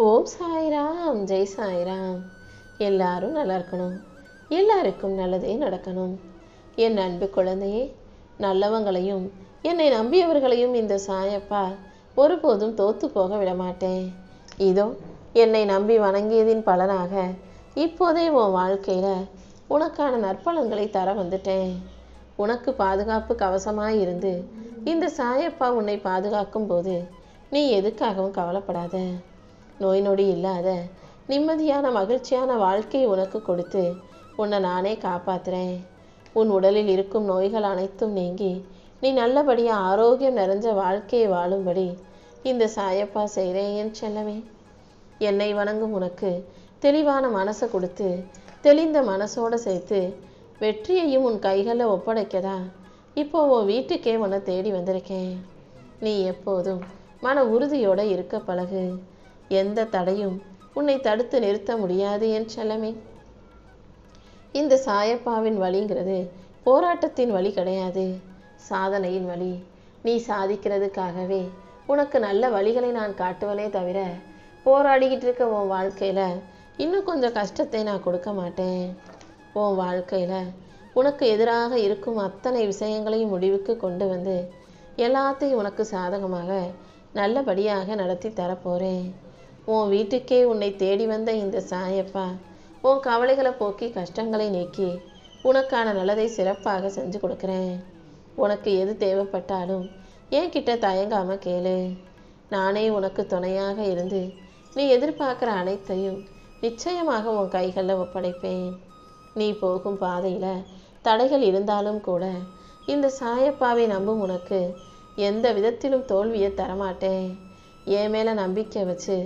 ஓம் சாய்ராம், ஜெய் சாய்ராம். எல்லாரும் நல்லா இருக்கணும், எல்லாருக்கும் நல்லதே நடக்கணும். என் அன்பு குழந்தையே, நல்லவங்களையும் என்னை நம்பியவர்களையும் இந்த சாயப்பா ஒருபோதும் தோத்து போக விடமாட்டேன். இதோ என்னை நம்பி வணங்கியதின் பலனாக இப்போதே உன் வாழ்க்கையில் உனக்கான நற்பலன்களை தர வந்துட்டேன். உனக்கு பாதுகாப்பு கவசமாய் இருந்து இந்த சாயப்பா உன்னை பாதுகாக்கும் போது நீ எதுக்காகவும் கவலைப்படாத. நோய் நொடி இல்லாத நிம்மதியான மகிழ்ச்சியான வாழ்க்கையை உனக்கு கொடுத்து உன்னை நானே காப்பாத்துறேன். உன் உடலில் இருக்கும் நோய்கள் அனைத்தும் நீங்கி நீ நல்லபடியாக ஆரோக்கியம் நிறைஞ்ச வாழ்க்கையை வாழும்படி இந்த சாயப்பா செய்கிறேன் என் செல்லமே. என்னை வணங்கும் உனக்கு தெளிவான மனசை கொடுத்து தெளிந்த மனசோடு சேர்த்து வெற்றியையும் உன் கைகளில் ஒப்படைக்கதா இப்போ உன் வீட்டுக்கே உன்னை தேடி வந்திருக்கேன். நீ எப்போதும் மன உறுதியோடு இருக்க பழகு. எந்த தடையும் உன்னை தடுத்து நிறுத்த முடியாது என் செல்லமே. இந்த சாயப்பாவின் வழிங்கிறது போராட்டத்தின் வழி கிடையாது, சாதனையின் வழி. நீ சாதிக்கிறதுக்காகவே உனக்கு நல்ல வழிகளை நான் காட்டுவனே தவிர போராடிக்கிட்டு இருக்க உன் வாழ்க்கையில் இன்னும் கொஞ்சம் கஷ்டத்தை நான் கொடுக்க மாட்டேன். உன் வாழ்க்கையில் உனக்கு எதிராக இருக்கும் அத்தனை விஷயங்களையும் முடிவுக்கு கொண்டு வந்து எல்லாத்தையும் உனக்கு சாதகமாக நல்லபடியாக நடத்தி தரப்போகிறேன். உன் வீட்டுக்கே உன்னை தேடி வந்த இந்த சாயப்பா உன் கவலைகளை போக்கி கஷ்டங்களை நீக்கி உனக்கான நல்லதை சிறப்பாக செஞ்சு கொடுக்குறேன். உனக்கு எது தேவைப்பட்டாலும் என்கிட்ட தயங்காமல் கேளு. நானே உனக்கு துணையாக இருந்து நீ எதிர்பார்க்குற அனைத்தையும் நிச்சயமாக உன் கைகளில் ஒப்படைப்பேன். நீ போகும் பாதையில் தடைகள் இருந்தாலும் கூட இந்த சாயப்பாவை நம்பும் உனக்கு எந்த விதத்திலும் தோல்வியை தரமாட்டேன். என் மேலே நம்பிக்கை வச்சு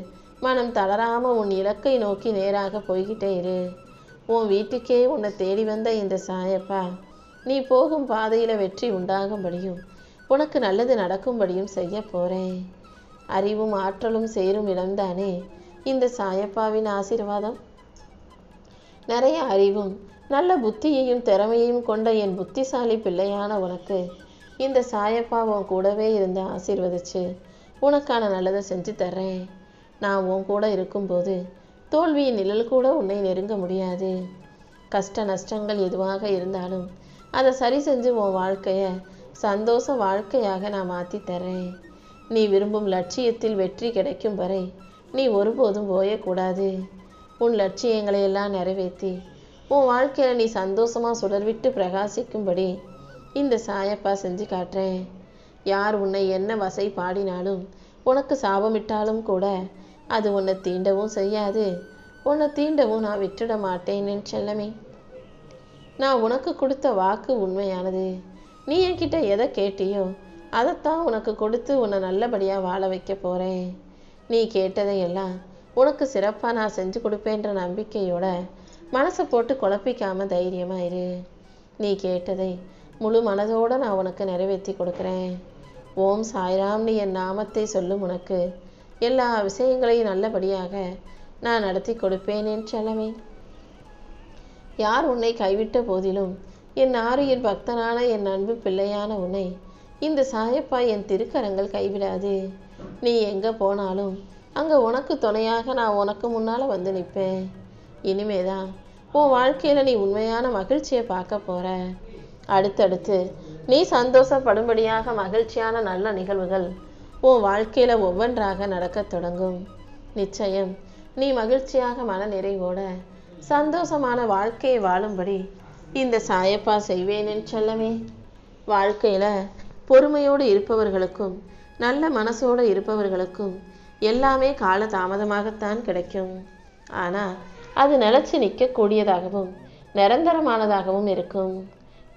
மனம் தளராமல் உன் இலக்கை நோக்கி நேராக போய்கிட்டே இரு. உன் வீட்டுக்கே உன்னை தேடி வந்த இந்த சாயப்பா நீ போகும் பாதையில் வெற்றி உண்டாகும்படியும் உனக்கு நல்லது நடக்கும்படியும் செய்ய போகிறேன். அறிவும் ஆற்றலும் சேரும் இடம்தானே இந்த சாயப்பாவின் ஆசீர்வாதம். நிறைய அறிவும் நல்ல புத்தியையும் திறமையையும் கொண்ட என் புத்திசாலி பிள்ளையான உனக்கு இந்த சாயப்பா உன் கூடவே இருந்து ஆசீர்வதிச்சு உனக்கான நல்லதை செஞ்சு தர்றேன். நான் உன் கூட இருக்கும்போது தோல்வியின் நிழல் கூட உன்னை நெருங்க முடியாது. கஷ்ட நஷ்டங்கள் எதுவாக இருந்தாலும் அதை சரி செஞ்சு உன் வாழ்க்கையை சந்தோஷ வாழ்க்கையாக நான் மாற்றி தர்றேன். நீ விரும்பும் லட்சியத்தில் வெற்றி கிடைக்கும் வரை நீ ஒருபோதும் ஓயக்கூடாது. உன் லட்சியங்களை எல்லாம் நிறைவேற்றி உன் வாழ்க்கையில் நீ சந்தோஷமாக சுடர்விட்டு பிரகாசிக்கும்படி இந்த சாயப்பா செஞ்சு காட்டுறேன். யார் உன்னை என்ன வசை பாடினாலும் உனக்கு சாபமிட்டாலும் கூட அது உன்னை தீண்டவும் செய்யாது, உன்னை தீண்டவும் நான் விட்டுட மாட்டேன் என் செல்லமே. நான் உனக்கு கொடுத்த வாக்கு உண்மையானது. நீ என்கிட்ட எதை கேட்டியோ அதைத்தான் உனக்கு கொடுத்து உன்னை நல்லபடியாக வாழ வைக்க போகிறேன். நீ கேட்டதையெல்லாம் உனக்கு சிறப்பாக நான் செஞ்சு கொடுப்பேன்ற நம்பிக்கையோட மனசை போட்டு குழப்பிக்காம தைரியமாக இரு. நீ கேட்டதை முழு மனதோடு நான் உனக்கு நிறைவேற்றி கொடுக்குறேன். ஓம் சாய்ராம்னு என் நாமத்தை சொல்லும் உனக்கு எல்லா விஷயங்களையும் நல்லபடியாக நான் நடத்தி கொடுப்பேன் என் செல்லமே. யார் உன்னை கைவிட்ட போதிலும் என் ஆரியர் பக்தனான என் அன்பு பிள்ளையான உன்னை இந்த சாயப்பா என் திருக்கரங்கள் கைவிடாது. நீ எங்கே போனாலும் அங்கே உனக்கு துணையாக நான் உனக்கு முன்னால் வந்து நிற்பேன். இனிமேதான் உன் வாழ்க்கையில் நீ உண்மையான மகிழ்ச்சியை பார்க்க போகிற. அடுத்தடுத்து நீ சந்தோஷப்படும்படியாக மகிழ்ச்சியான நல்ல நிகழ்வுகள் உன் வாழ்க்கையில் ஒவ்வொன்றாக நடக்க தொடங்கும். நிச்சயம் நீ மகிழ்ச்சியாக மன நிறைவோட சந்தோஷமான வாழ்க்கையை வாழும்படி இந்த சாயப்பா செய்வேன் என் செல்லமே. வாழ்க்கையில் பொறுமையோடு இருப்பவர்களுக்கும் நல்ல மனசோடு இருப்பவர்களுக்கும் எல்லாமே கால தாமதமாகத்தான் கிடைக்கும். ஆனால் அது நிலச்சி நிற்கக்கூடியதாகவும் நிரந்தரமானதாகவும் இருக்கும்.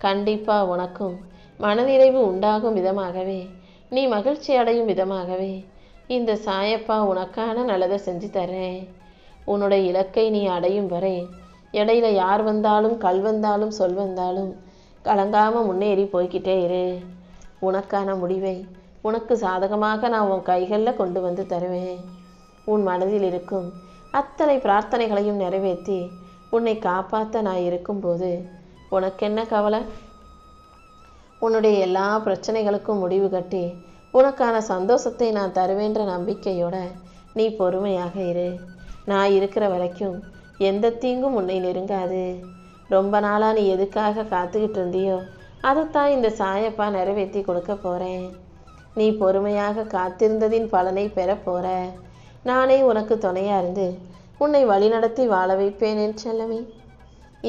கண்டிப்பாக உனக்கும் மனநிறைவு உண்டாகும் விதமாகவே நீ மகிழ்ச்சி அடையும் விதமாகவே இந்த சாயப்பா உனக்கான நல்லதை செஞ்சு தரேன். உன்னுடைய இலக்கை நீ அடையும் வரை இடையில யார் வந்தாலும் கல் வந்தாலும் சொல் வந்தாலும் கலங்காமல் முன்னேறி போய்கிட்டே இரு. உனக்கான முடிவை உனக்கு சாதகமாக நான் உன் கைகளில் கொண்டு வந்து தருவேன். உன் மனதில் இருக்கும் அத்தனை பிரார்த்தனைகளையும் நிறைவேற்றி உன்னை காப்பாற்ற நான் இருக்கும்போது உனக்கு என்ன கவலை? உன்னுடைய எல்லா பிரச்சனைகளுக்கும் முடிவு கட்டி உனக்கான சந்தோஷத்தை நான் தருவேன்ற நம்பிக்கையோட நீ பொறுமையாக இரு. நான் இருக்கிற வரைக்கும் எந்த தீங்கும் உன்னை நெருங்காது. ரொம்ப நாளாக நீ எதுக்காக காத்துக்கிட்டு இருந்தியோ அதைத்தான் இந்த சாயப்பா நிறைவேற்றி கொடுக்க போகிறேன். நீ பொறுமையாக காத்திருந்ததின் பலனை பெற போகிற. நானே உனக்கு துணையாக இருந்து உன்னை வழிநடத்தி வாழ வைப்பேன் என் செல்லமே.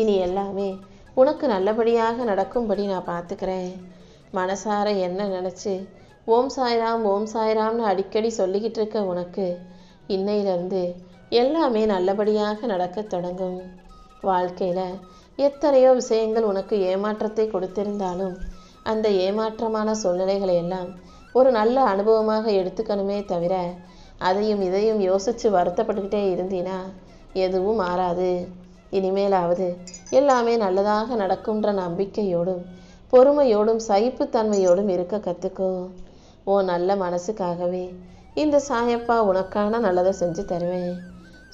இனி எல்லாமே உனக்கு நல்லபடியாக நடக்கும்படி நான் பார்த்துக்கிறேன். மனசார என்ன நினச்சி ஓம் சாய்ராம் ஓம் சாய்ராம்னு அடிக்கடி சொல்லிக்கிட்டு இருக்க உனக்கு இன்னையிலேருந்து எல்லாமே நல்லபடியாக நடக்க தொடங்கும். வாழ்க்கையில் எத்தனையோ விஷயங்கள் உனக்கு ஏமாற்றத்தை கொடுத்திருந்தாலும் அந்த ஏமாற்றமான சூழ்நிலைகளை எல்லாம் ஒரு நல்ல அனுபவமாக எடுத்துக்கணுமே தவிர அதையும் இதையும் யோசித்து வருத்தப்பட்டுக்கிட்டே இருந்தீனா எதுவும் மாறாது. இனிமேலாவது எல்லாமே நல்லதாக நடக்கும்ன்ற நம்பிக்கையோடும் பொறுமையோடும் சகிப்புத்தன்மையோடும் இருக்க கற்றுக்கோ. ஓ நல்ல மனசுக்காகவே இந்த சாயப்பா உனக்கான நல்லதை செஞ்சு தருவேன்.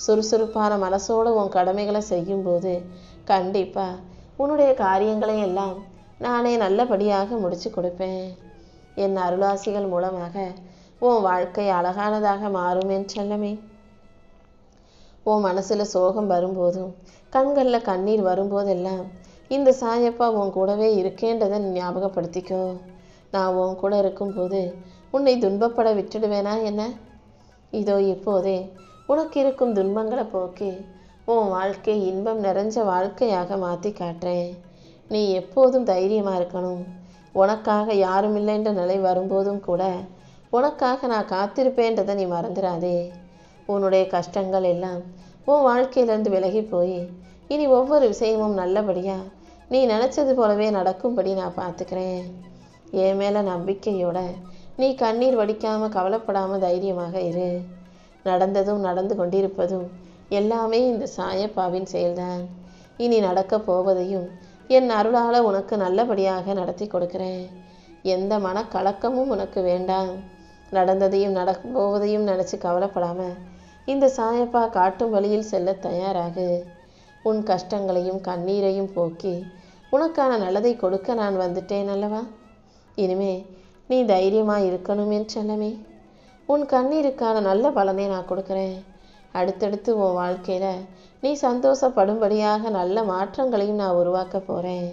சுறுசுறுப்பான மனசோடு உன் கடமைகளை செய்யும்போது கண்டிப்பாக உன்னுடைய காரியங்களை எல்லாம் நானே நல்லபடியாக முடிச்சு கொடுப்பேன். என் அருளாசிகள் மூலமாக உன் வாழ்க்கை அழகானதாக மாறும் என் செல்லமே. உன் மனசில் சோகம் வரும்போதும் கண்களில் கண்ணீர் வரும்போதெல்லாம் இந்த சாயப்பா உன் கூடவே இருக்கேன்றதை ஞாபகப்படுத்திக்கோ. நான் உன் கூட இருக்கும்போது உன்னை துன்பப்பட விட்டுடுவேனா என்ன? இதோ இப்போதே உனக்கு இருக்கும் துன்பங்களை போக்கி உன் வாழ்க்கை இன்பம் நிறைஞ்ச வாழ்க்கையாக மாற்றி காட்டுறேன். நீ எப்போதும் தைரியமாக இருக்கணும். உனக்காக யாரும் இல்லைன்ற நிலை வரும்போதும் கூட உனக்காக நான் காத்திருப்பேன்றதை நீ மறந்துடாதே. உன்னுடைய கஷ்டங்கள் எல்லாம் உன் வாழ்க்கையிலேருந்து விலகி போய் இனி ஒவ்வொரு விஷயமும் நல்லபடியாக நீ நினச்சது போலவே நடக்கும்படி நான் பார்த்துக்கிறேன். என் மேலே நம்பிக்கையோட நீ கண்ணீர் வடிக்காமல் கவலைப்படாமல் தைரியமாக இரு. நடந்ததும் நடந்து கொண்டிருப்பதும் எல்லாமே இந்த சாயப்பாவின் செயல்தான். இனி நடக்க போவதையும் என் அருளால் உனக்கு நல்லபடியாக நடத்தி கொடுக்கிறேன். எந்த மனக்கலக்கமும் உனக்கு வேண்டாம். நடந்ததையும் நடக்க போவதையும் நினச்சி கவலைப்படாமல் இந்த சாயப்பா காட்டும் வழியில் செல்ல தயாராகு. உன் கஷ்டங்களையும் கண்ணீரையும் போக்கி உனக்கான நல்லதை கொடுக்க நான் வந்துட்டேன் அல்லவா? இனிமே நீ தைரியமாக இருக்கணும் என் செல்லமே. உன் கண்ணீருக்கான நல்ல பலனை நான் கொடுக்குறேன். அடுத்தடுத்து உன் வாழ்க்கையில் நீ சந்தோஷப்படும்படியாக நல்ல மாற்றங்களையும் நான் உருவாக்க போகிறேன்.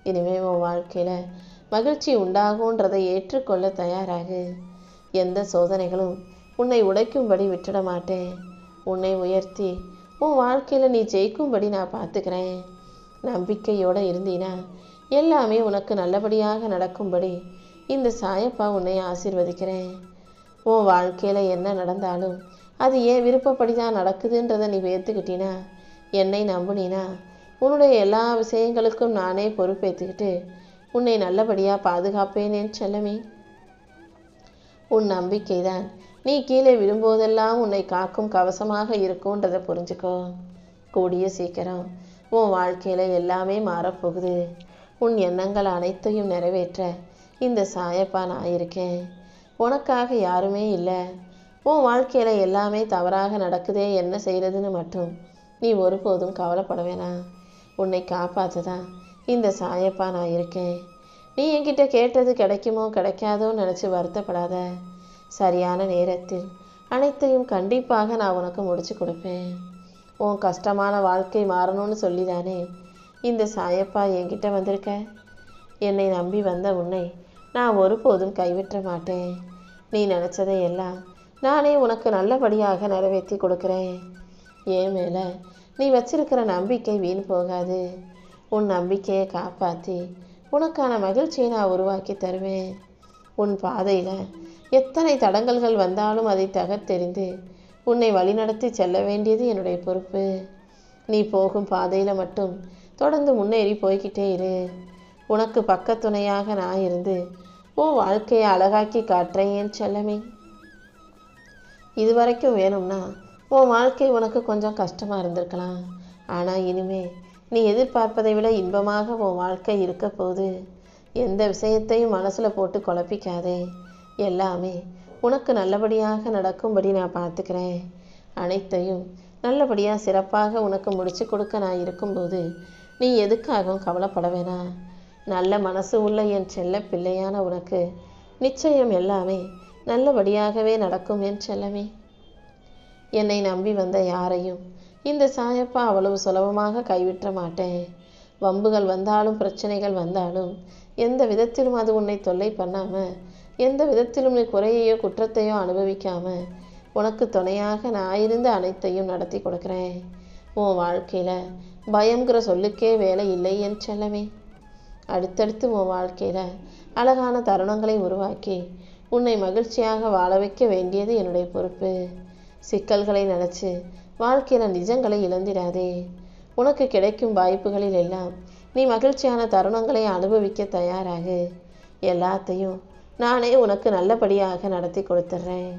இனிமேல் உன் வாழ்க்கையில் மகிழ்ச்சி உண்டாகுன்றதை ஏற்றுக்கொள்ள தயாராகு. எந்த சோதனைகளும் உன்னை உடைக்கும்படி விட்டுட மாட்டேன். உன்னை உயர்த்தி உன் வாழ்க்கையில் நீ ஜெயிக்கும்படி நான் பார்த்துக்கிறேன். நம்பிக்கையோடு இருந்தீனா எல்லாமே உனக்கு நல்லபடியாக நடக்கும்படி இந்த சாயப்பா உன்னை ஆசீர்வதிக்கிறேன். உன் வாழ்க்கையில் என்ன நடந்தாலும் அது ஏன் விருப்பப்படி தான் நடக்குதுன்றதை நீ ஏற்றுக்கிட்டினா, என்னை நம்புனினா, உன்னுடைய எல்லா விஷயங்களுக்கும் நானே பொறுப்பேற்றுக்கிட்டு உன்னை நல்லபடியாக பாதுகாப்பேனேன் செல்லமே. உன் நம்பிக்கை தான் நீ கீழே விழும்போதெல்லாம் உன்னை காக்கும் கவசமாக இருக்கும்ன்றதை புரிஞ்சுக்கோ. கூடிய சீக்கிரம் உன் வாழ்க்கையில் எல்லாமே மாறப்போகுது. உன் எண்ணங்கள் அனைத்தையும் நிறைவேற்ற இந்த சாயப்பா நான் இருக்கேன். உனக்காக யாருமே இல்லை. உன் வாழ்க்கையில் எல்லாமே தவறாக நடக்குதே, என்ன செய்கிறதுன்னு மட்டும் நீ ஒருபோதும் கவலைப்பட வேணாம். உன்னை காப்பாற்றுதான் இந்த சாயப்பா நான் இருக்கேன். நீ என்கிட்ட கேட்டது கிடைக்குமோ கிடைக்காதோன்னு நினச்சி வருத்தப்படாத. சரியான நேரத்தில் அனைத்தையும் கண்டிப்பாக நான் உனக்கு முடிச்சு கொடுப்பேன். உன் கஷ்டமான வாழ்க்கை மாறணும்னு சொல்லிதானே இந்த சாயப்பா என்கிட்ட வந்திருக்க. என்னை நம்பி வந்த உன்னை நான் ஒருபோதும் கைவிட்ட மாட்டேன். நீ நினச்சதை எல்லாம் நானே உனக்கு நல்லபடியாக நிறைவேற்றி கொடுக்குறேன். என் மேலே நீ வச்சிருக்கிற நம்பிக்கை வீண் போகாது. உன் நம்பிக்கையை காப்பாற்றி உனக்கான மகிழ்ச்சியை நான் உருவாக்கி தருவேன். உன் பாதையில் எத்தனை தடங்கல்கள் வந்தாலும் அதை தகர்த்தெறிந்து உன்னை வழிநடத்தி செல்ல வேண்டியது என்னுடைய பொறுப்பு. நீ போகும் பாதையில் மட்டும் தொடர்ந்து முன்னேறி போய்கிட்டே இரு. உனக்கு பக்கத்துணையாக நான் இருந்து உன் வாழ்க்கையை அழகாக்கி காட்டுறேன் என் செல்லமே. இதுவரைக்கும் வேணும்னா உன் வாழ்க்கை உனக்கு கொஞ்சம் கஷ்டமாக இருந்திருக்கலாம். ஆனால் இனிமே நீ எதிர்பார்ப்பதை விட இன்பமாக உன் வாழ்க்கை இருக்க போகுது. எந்த விஷயத்தையும் மனசில் போட்டு குழப்பிக்காதே. எல்லாமே உனக்கு நல்லபடியாக நடக்கும்படி நான் பார்த்துக்கிறேன். அனைத்தையும் நல்லபடியாக சிறப்பாக உனக்கு முடிச்சு கொடுக்க நான் இருக்கும்போது நீ எதுக்காகவும் கவலைப்பட வேணாம். நல்ல மனசு உள்ள என் செல்ல பிள்ளையான உனக்கு நிச்சயம் எல்லாமே நல்லபடியாகவே நடக்கும் என் செல்லமே. என்னை நம்பி வந்த யாரையும் இந்த சாயப்பா அவ்வளவு சுலபமாக கைவிட்ட மாட்டேன். வம்புகள் வந்தாலும் பிரச்சனைகள் வந்தாலும் எந்த விதத்திலும் அது உன்னை தொல்லை பண்ணாம, எந்த விதத்திலும் நீ குறையையோ குற்றத்தையோ அனுபவிக்காம உனக்கு துணையாக நான் இருந்து அனைத்தையும் நடத்தி கொடுக்குறேன். உன் வாழ்க்கையில பயம்ங்கிற சொல்லுக்கே வேலை இல்லை என் செல்லமே. அடுத்தடுத்து உன் வாழ்க்கையில அழகான தருணங்களை உருவாக்கி உன்னை மகிழ்ச்சியாக வாழ வைக்க வேண்டியது என்னுடைய பொறுப்பு. சிக்கல்களை நினைச்சு வாழ்க்கையில நிஜங்களை இழந்திடாதே. உனக்கு கிடைக்கும் வாய்ப்புகளில் எல்லாம் நீ மகிழ்ச்சியான தருணங்களை அனுபவிக்க தயாராகு. எல்லாத்தையும் நானே உனக்கு நல்லபடியாக நடத்தி கொடுத்துட்றேன்.